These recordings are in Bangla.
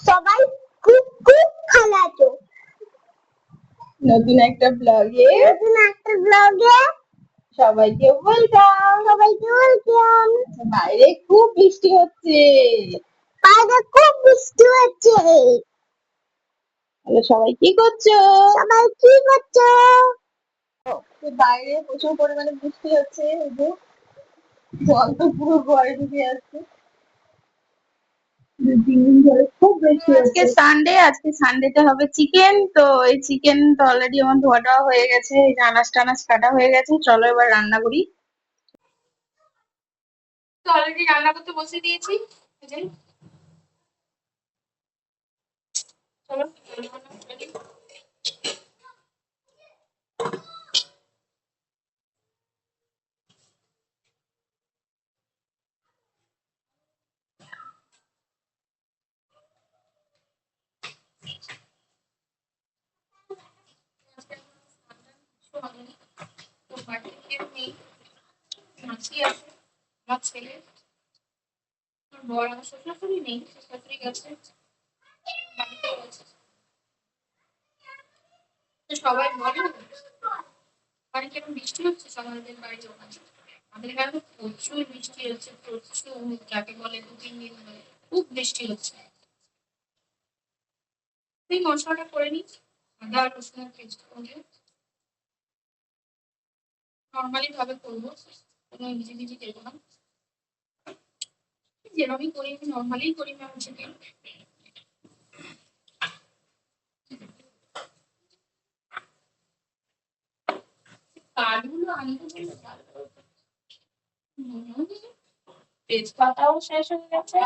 সবাই খুব খুব ভালো আছো। নতুন একটা ব্লগে সবাইকে ওয়েলকাম। বাইরে খুব বৃষ্টি হচ্ছে। তাহলে সবাই কি করছো? বাইরে প্রচুর পরিমাণে বৃষ্টি হচ্ছে, জল তো পুরো ঘরে ঢুকে যাচ্ছে। আজকে সানডে, আজকে সানডেতে হবে চিকেন। তো এই চিকেন তো অলরেডি আমার ধোয়া হয়ে গেছে, এই যে আনাজ টানাজ কাটা হয়ে গেছে। চলো এবার রান্না করি। তো অলরেডি রান্না করতে বসে দিয়েছি। চলো আমার ছেলে বড় আমার শ্বশুরবাড়ি নেই, শ্বশুরবাড়ি গেছে, বাড়িতেও আছে। তো সবাই বলে বাড়ি কেমন বৃষ্টি হচ্ছে, সকালের বাড়ি যখন আমাদের এখানে তো প্রচুর বৃষ্টি হচ্ছে, প্রচুর, যাকে বলে 2-3 দিন ধরে খুব বৃষ্টি হচ্ছে। এই মশলাটা করে নিই, আদা রসুনের পেস্ট করে নর্মালি ভাবে করবো, কোনো ভিজি ভিজি দেবো না, যেরকমই করি আমি নর্মালি করি ম্যাম। চিকেন কাঠগুলো আনতে বললে তেজপাতাও শেষ হয়ে গেছে।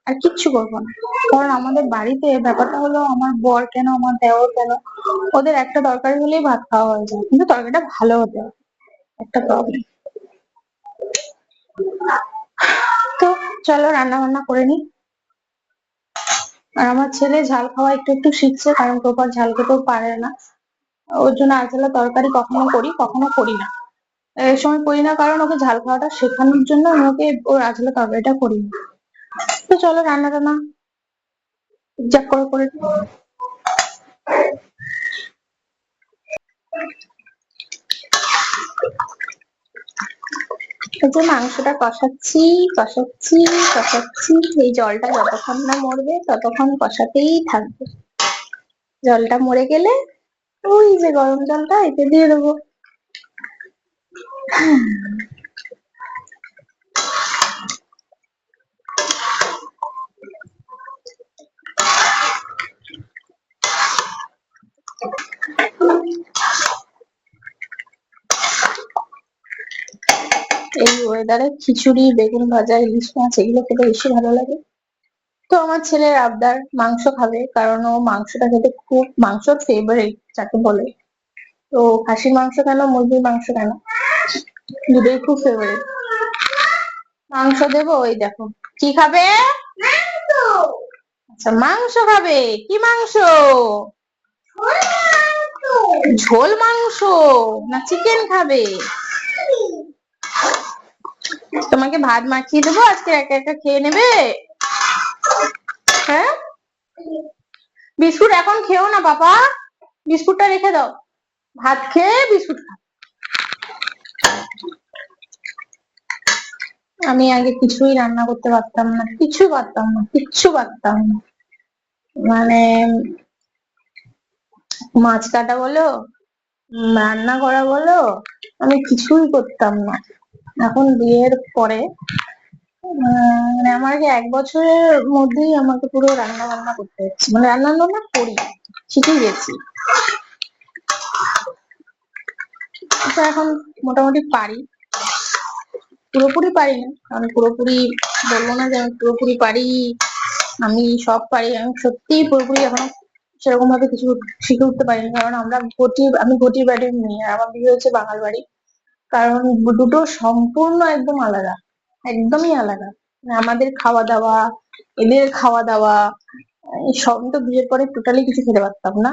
আর কিচ্ছু করবো না, কারণ আমাদের বাড়িতে ব্যাপারটা হলো আমার বর কেন আমার দেওর কেন ওদের একটা তরকারি হলেই ভাত খাওয়া হয়ে যায়, কিন্তু তরকারিটা ভালো হতে হবে, একটা প্রবলেম। তো চলো রান্না বান্না করে নি। আর আমার ছেলে ঝাল খাওয়া একটু একটু শিখছে, কারণ প্রপার ঝাল খেতেও পারে না। ওর জন্য আজকাল তরকারি কখনো করি কখনো করি না। এই সময় করি না কারণ ওকে ঝাল খাওয়াটা শেখানোর জন্য আমি ওকে ওর আজকাল তরকারিটা করি না। তো চলো রান্না টান্না যাক করে করে দিই। এই যে মাংসটা কষাচ্ছি কষাচ্ছি কষাচ্ছি, এই জলটা যতক্ষণ না মরবে ততক্ষণ কষাতেই থাকবে। জলটা মরে গেলে ওই যে গরম জলটা এতে দিয়ে দেবো। এই ওয়েদারে খিচুড়ি, বেগুন ভাজা, ইলিশ মাছ এগুলো খেতে বেশি ভালো লাগে। তো আমার ছেলের আবদার মাংস খাবে, কারণ ও মাংসটা খেতে খুব, মাংসর ফেভারিট যাকে বলে। তো খাসির মাংস কেন, মুরগির মাংস কেন, দুটোই খুব ফেভারিট। মাংস দেবো, ওই দেখো কি খাবে। আচ্ছা মাংস খাবে, কি মাংস? ঝোল মাংস না চিকেন খাবে? তোমাকে ভাত মাখিয়ে দেবো, আজকে একা একা খেয়ে নেবে? হ্যাঁ, বিস্কুট এখন খেও না বাবা, বিস্কুটটা রেখে দাও, ভাত খেয়ে বিস্কুট খাও। আমি আগে কিছুই রান্না করতে পারতাম না, কিচ্ছু পারতাম না, কিচ্ছু পারতাম না, মানে মাছ কাটা বলো, রান্না করা বলো, আমি কিছুই করতাম না। এখন বিয়ের পরে মানে আমাকে 1 বছরের মধ্যেই আমাকে পুরো রান্না বান্না করতে হচ্ছে, মানে রান্না বান্না করি, শিখে গেছি। তো এখন মোটামুটি পারি। পুরোপুরি পারি না, কারণ পুরোপুরি বলবো না যে আমি পুরোপুরি পারি, আমি সব পারি, আমি সত্যি পুরোপুরি এখনো সেরকম ভাবে কিছু শিখে উঠতে পারিনি, কারণ আমি ঘটির বাড়ির মেয়ে, আর আমার বিয়ে হয়েছে বাঙাল বাড়ি। কারণ দুটো সম্পূর্ণ একদম আলাদা, একদমই আলাদা। মানে আমাদের খাওয়া দাওয়া, এদের খাওয়া দাওয়া, এই সব তো বিয়ের পরে টোটালি কিছু খেতে পারতাম না।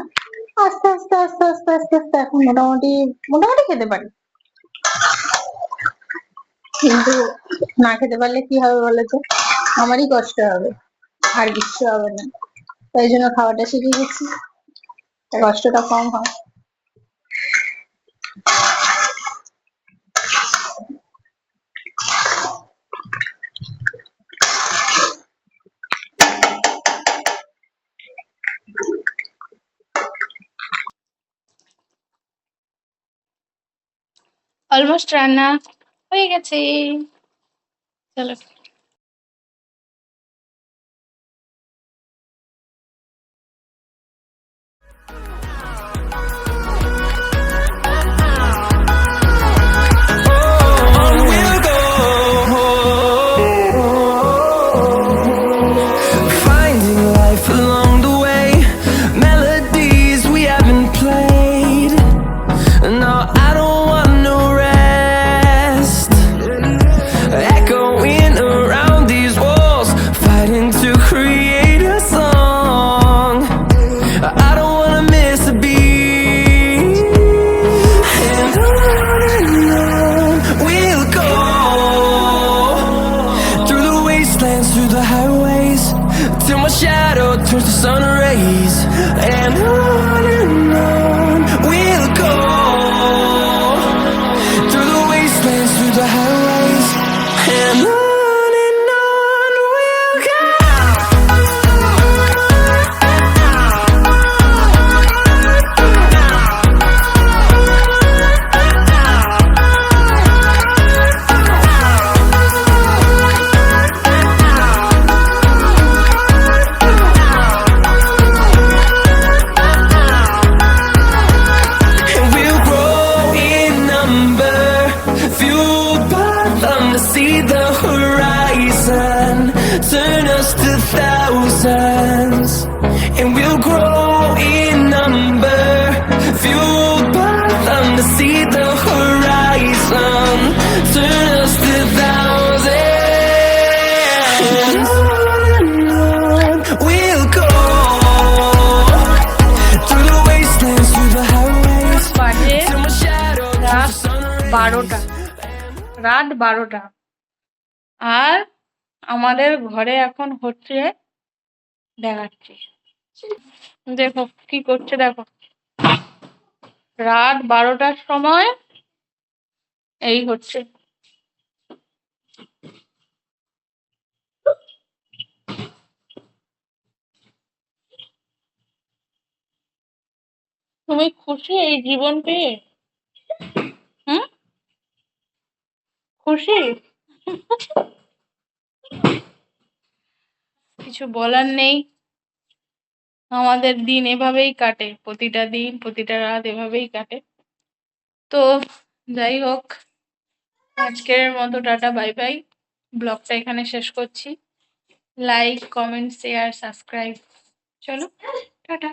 আস্তে আস্তে আস্তে আস্তে আস্তে আস্তে এখন মোটামুটি মোটামুটি খেতে পারি, কিন্তু না খেতে পারলে কি হবে বলতো, আমারই কষ্ট হবে, আর কিচ্ছু হবে না। তাই জন্য খাওয়াটা শিখে গেছি, কষ্টটা কম হয়। অলমোস্ট রান্না হয়ে গেছে, চলো। We'll go, finding life along the way, melodies we haven't played. No, I don't want no rest, echoing around these walls, fighting to create a song. I don't wanna miss a beat, and on we'll go, through the wastelands, through the highways, till my shadow turns to sun rays. And on we'll go, through the wastelands, through the highways, and on we'll go. And we'll grow in number, fueled by them to see the horizon, turn us to thousands. And we'll grow in number, fueled by them to see the horizon, turn us to thousands. And on we'll go, through the wastelands, through the highways, বাজে till my shadow turns রাত to sun rays. 12টা, রাত 12টা, আর আমাদের ঘরে এখন হচ্ছে, দেখাচ্ছি, দেখো কি করছে, দেখো রাত 12টার সময় এই হচ্ছে। তুমি খুশি এই জীবন পেয়ে? হুম, খুশি? কিছু বলার নেই, আমাদের দিন এভাবেই কাটে, প্রতিটা দিন প্রতিটা রাত এভাবেই কাটে। তো যাই হোক, আজকের মতো টাটা বাই বাই, ব্লগটা এখানে শেষ করছি। লাইক, কমেন্ট, শেয়ার, সাবস্ক্রাইব, চলো টাটা।